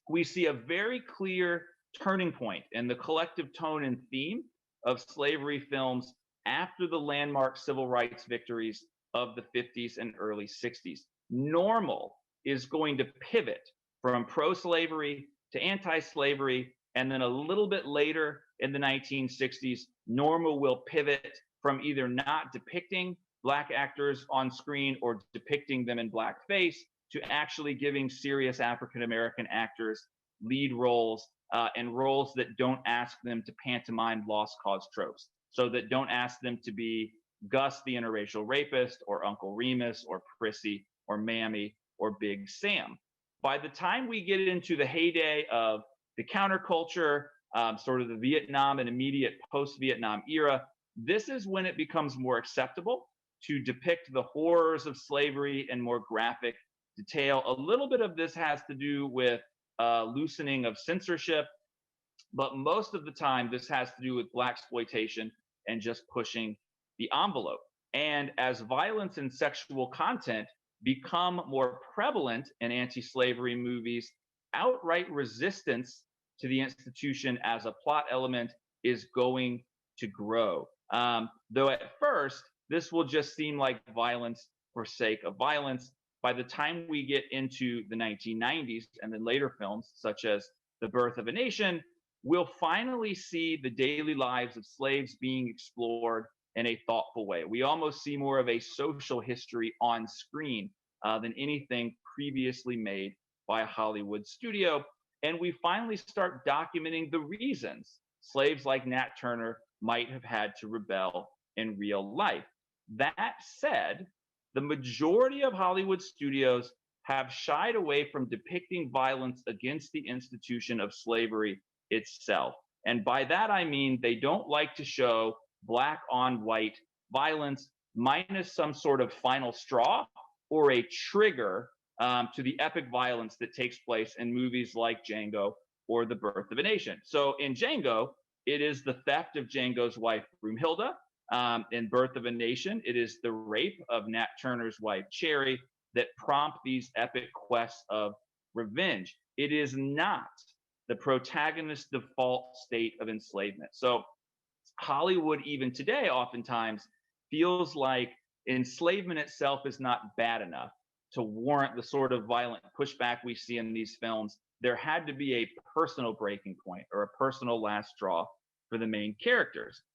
we see a very clear turning point in the collective tone and theme of slavery films after the landmark civil rights victories of the 50s and early 60s. Normal is going to pivot from pro slavery to anti slavery, and then a little bit later in the 1960s, Normal will pivot from either not depicting Black actors on screen or depicting them in blackface to actually giving serious African American actors lead roles and roles that don't ask them to pantomime lost cause tropes. So that don't ask them to be Gus the interracial rapist or Uncle Remus or Prissy or Mammy or Big Sam. By the time we get into the heyday of the counterculture, sort of the Vietnam and immediate post-Vietnam era, this is when it becomes more acceptable to depict the horrors of slavery in more graphic detail. A little bit of this has to do with loosening of censorship, but most of the time this has to do with blaxploitation and just pushing the envelope. And as violence and sexual content become more prevalent in anti-slavery movies, outright resistance to the institution as a plot element is going to grow. Though at first, this will just seem like violence for sake of violence. By the time we get into the 1990s and then later films, such as The Birth of a Nation, we'll finally see the daily lives of slaves being explored in a thoughtful way. We almost see more of a social history on screen than anything previously made by a Hollywood studio. And we finally start documenting the reasons slaves like Nat Turner might have had to rebel in real life. That said, the majority of Hollywood studios have shied away from depicting violence against the institution of slavery itself. And by that, I mean they don't like to show black on white violence minus some sort of final straw or a trigger to the epic violence that takes place in movies like Django or The Birth of a Nation. So in Django, it is the theft of Django's wife, Broomhilda. In Birth of a Nation, it is the rape of Nat Turner's wife, Cherry, that prompt these epic quests of revenge. It is not the protagonist's default state of enslavement. So Hollywood, even today, oftentimes feels like enslavement itself is not bad enough to warrant the sort of violent pushback we see in these films. There had to be a personal breaking point or a personal last straw for the main characters.